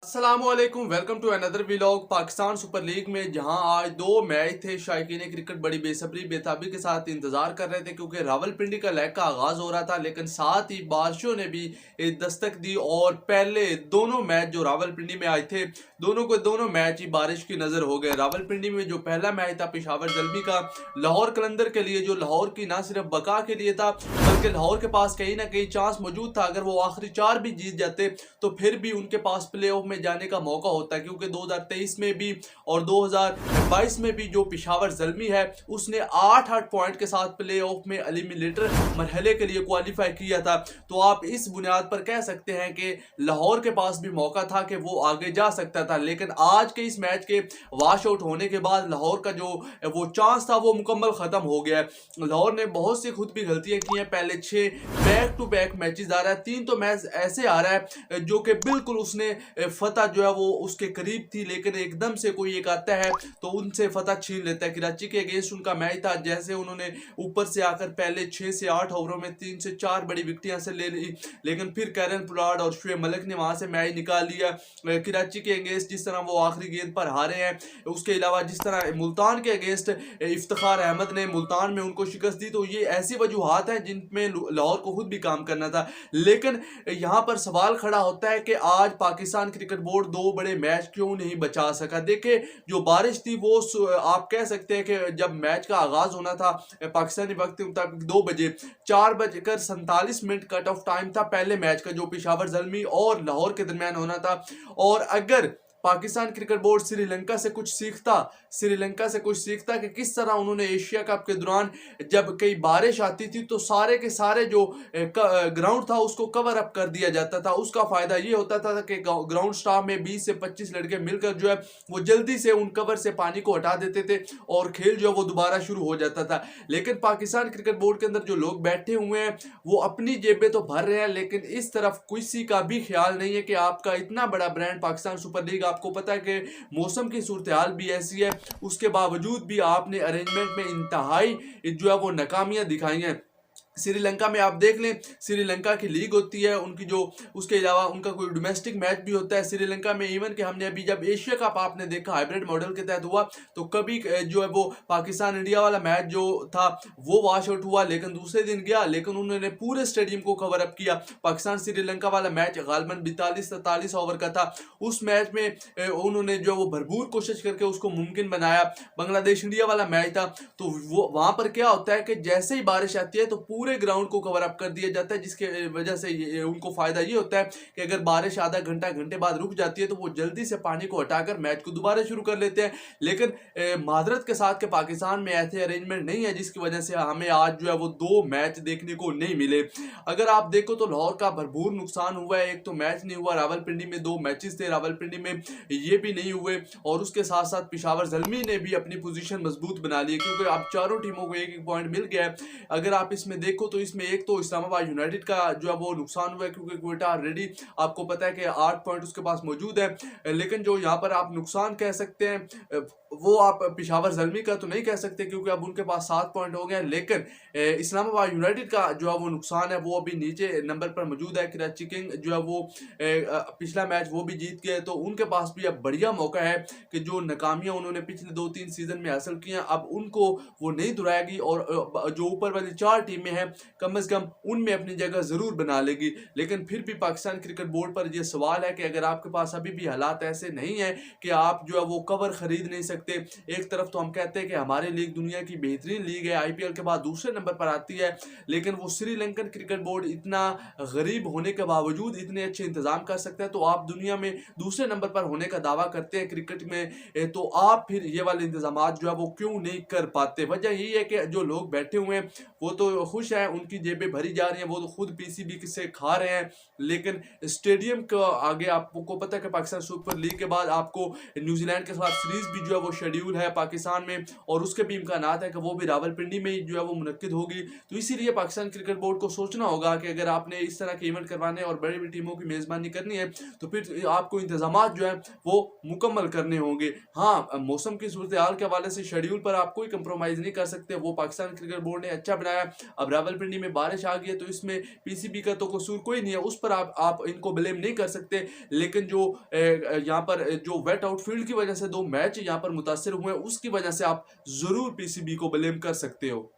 अस्सलामुअलैकुम, welcome to another vlog. Pakistan Super League में जहां आज दो मैच थे, शायकीन क्रिकेट बड़ी बेसब्री बेताबी के साथ इंतजार कर रहे थे क्योंकि रावलपिंडी का लैग का आगाज हो रहा था। लेकिन साथ ही बारिशों ने भी दस्तक दी और पहले दोनों मैच जो रावलपिंडी में आए थे, दोनों मैच ही बारिश की नजर हो गए। रावलपिंडी में जो पहला मैच था पेशावर जल्मी का लाहौर कलंदर के लिए, जो लाहौर की ना सिर्फ बका के लिए था बल्कि लाहौर के पास कहीं ना कहीं चांस मौजूद था। अगर वो आखिरी चार भी जीत जाते तो फिर भी उनके पास प्ले ऑफ में जाने का मौका होता है, क्योंकि 2023 में भी और 2022 में भी जो पेशावर जल्मी है उसने 8-8 पॉइंट के साथ प्ले ऑफ में एलिमिनेटर मरहले के लिए क्वालिफाई किया था। तो आप इस बुनियाद पर कह सकते हैं कि लाहौर के पास भी मौका था कि वो आगे जा सकता था। लेकिन आज के इस मैच के वॉश आउट होने के बाद लाहौर का जो वो चांस था वो मुकम्मल खत्म हो गया है। लाहौर ने बहुत सी खुद भी गलतियां की हैं। पहले 6 बैक टू बैक मैचेस आ रहा है, 3 तो मैच ऐसे आ रहा है जो कि बिल्कुल उसने फतह जो है वो उसके करीब थी, लेकिन एकदम से कोई एक आता है तो उनसे फतह छीन लेता है। कराची के अगेंस्ट उनका मैच था, जैसे उन्होंने ऊपर से आकर पहले 6 से 8 ओवरों में 3 से 4 बड़ी विकेटें से ले ली, लेकिन फिर कैरन पुलार्ड और शुएब मलिक ने वहां से मैच निकाल लिया। कराची के अगेंस्ट जिस तरह वो आखिरी गेंद पर हारे हैं, उसके अलावा जिस तरह मुल्तान के अगेंस्ट इफ्तिखार अहमद ने मुल्तान में उनको शिकस्त दी, तो ये ऐसी वजूहात हैं जिनमें लाहौर को खुद भी काम करना था। लेकिन यहां पर सवाल खड़ा होता है कि आज पाकिस्तान क्रिकेट बोर्ड दो बड़े मैच क्यों नहीं बचा सका। देखिए, जो बारिश थी वो आप कह सकते हैं कि जब मैच का आगाज होना था पाकिस्तानी वक्त के मुताबिक 2 बजे 4:47 कट ऑफ टाइम था पहले मैच का, जो पेशावर जल्मी और लाहौर के दरमियान होना था। और अगर पाकिस्तान क्रिकेट बोर्ड श्रीलंका से कुछ सीखता कि किस तरह उन्होंने एशिया कप के दौरान जब कई बारिश आती थी तो सारे के सारे जो ग्राउंड था उसको कवर अप कर दिया जाता था। उसका फायदा ये होता था कि ग्राउंड स्टाफ में 20 से 25 लड़के मिलकर जो है वो जल्दी से उन कवर से पानी को हटा देते थे और खेल जो है वो दोबारा शुरू हो जाता था। लेकिन पाकिस्तान क्रिकेट बोर्ड के अंदर जो लोग बैठे हुए हैं वो अपनी जेबें तो भर रहे हैं, लेकिन इस तरफ किसी का भी ख्याल नहीं है कि आपका इतना बड़ा ब्रांड पाकिस्तान सुपर लीग, आपको पता है कि मौसम की सूरत हाल भी ऐसी है, उसके बावजूद भी आपने अरेंजमेंट में इंतहाई जो है वो नाकामियां दिखाई हैं। श्रीलंका में आप देख लें, श्रीलंका की लीग होती है उनकी, जो उसके अलावा उनका कोई डोमेस्टिक मैच भी होता है श्रीलंका में। इवन कि हमने अभी जब एशिया कप आपने देखा हाइब्रिड मॉडल के तहत हुआ, तो कभी जो है वो पाकिस्तान इंडिया वाला मैच जो था वो वॉश आउट हुआ, लेकिन दूसरे दिन गया, लेकिन उन्होंने पूरे स्टेडियम को कवर अप किया। पाकिस्तान श्रीलंका वाला मैच गालबन 42-43 ओवर का था। उस मैच में उन्होंने जो वो भरपूर कोशिश करके उसको मुमकिन बनाया। बांग्लादेश इंडिया वाला मैच था, तो वो वहां पर क्या होता है कि जैसे ही बारिश आती है तो पूरे ग्राउंड को कवर अप कर दिया जाता है, जिसके वजह से उनको फायदा ये होता है कि अगर बारिश आधा घंटे बाद रुक जाती है तो वो जल्दी से पानी को हटाकर मैच को दोबारा शुरू कर लेते हैं। लेकिन मादरत के साथ के पाकिस्तान में ऐसे अरेंजमेंट नहीं है, जिसकी वजह से हमें आज जो है वो 2 मैच देखने को नहीं मिले। अगर आप देखो तो लाहौर का भरपूर नुकसान हुआ है। एक तो मैच नहीं हुआ, रावलपिंडी में 2 मैचेस थे, रावलपिंडी में ये भी नहीं हुए, और उसके साथ साथ पेशावर जल्मी ने भी अपनी पोजीशन मजबूत बना ली, क्योंकि अब चारों टीमों को एक एक पॉइंट मिल गया है। अगर आप इसमें देखो तो इसमें एक तो इस्लामाबाद यूनाइटेड का जो है वो नुकसान हुआ है, क्योंकि क्वेटा ऑलरेडी आपको पता है कि 8 पॉइंट उसके पास मौजूद है। लेकिन जो यहाँ पर आप नुकसान कह सकते हैं वो आप पेशावर जल्मी का तो नहीं कह सकते, क्योंकि अब उनके पास 7 पॉइंट हो गए। लेकिन इस्लामाबाद यूनाइटेड का जो है वो नुकसान है वो अभी नीचे नंबर पर मौजूद है। कराची किंग जो है वो पिछला मैच वो भी जीत गए, तो उनके पास भी अब बढ़िया मौका है कि जो नाकामियां उन्होंने पिछले 2-3 सीजन में हासिल की हैं अब उनको वो नहीं दुहराएगी, और जो ऊपर वाली 4 टीमें हैं कम से कम उनमें अपनी जगह जरूर बना लेगी। लेकिन फिर भी पाकिस्तान क्रिकेट बोर्ड पर यह सवाल है कि अगर आपके पास अभी भी हालात ऐसे नहीं है कि आप जो है वो कवर खरीद नहीं सकते। एक तरफ तो हम कहते हैं कि हमारी लीग दुनिया की बेहतरीन लीग है, आईपीएल के बाद दूसरे नंबर पर आती है, लेकिन वो श्रीलंकन क्रिकेट बोर्ड इतना गरीब होने के बावजूद इतने अच्छे इंतजाम कर सकता है, तो आप दुनिया में दूसरे नंबर पर होने का दावा करते हैं क्रिकेट में, तो आप फिर ये वाले इंतजाम जो है वो क्यों नहीं कर पाते। वजह यही है कि जो लोग बैठे हुए हैं वो तो खुश हैं, उनकी जेबें भरी जा रही हैं, वो तो खुद पीसीबी से खा रहे हैं, लेकिन स्टेडियम का आगे आपको पता है कि पाकिस्तान सुपर लीग के बाद आपको न्यूजीलैंड के साथ सीरीज भी जो है वो शेड्यूल है पाकिस्तान में, और उसके भी इम्कानात है कि वो भी रावलपिंडी में जो है वो मुनक्किद होगी। तो इसीलिए पाकिस्तान क्रिकेट बोर्ड को सोचना होगा कि अगर आपने इस तरह के इवेंट करवाने और बड़ी बड़ी टीमों की मेज़बानी करनी है तो फिर आपको इंतजाम जो है वो मुकम्मल करने होंगे। हाँ, मौसम की सूरत हाल के हवाले से शेड्यूल पर आप कोई कंप्रोमाइज़ नहीं कर सकते, वो पाकिस्तान क्रिकेट बोर्ड ने अच्छा बनाया। अब रावलपिंडी में बारिश आ गई है, तो इसमें पीसीबी का तो कसूर कोई नहीं है, उस पर आप इनको ब्लेम नहीं कर सकते। लेकिन जो यहाँ पर जो वेट आउटफील्ड की वजह से 2 मैच यहाँ पर मुतासिर हुए, उसकी वजह से आप जरूर पीसीबी को ब्लेम कर सकते हो।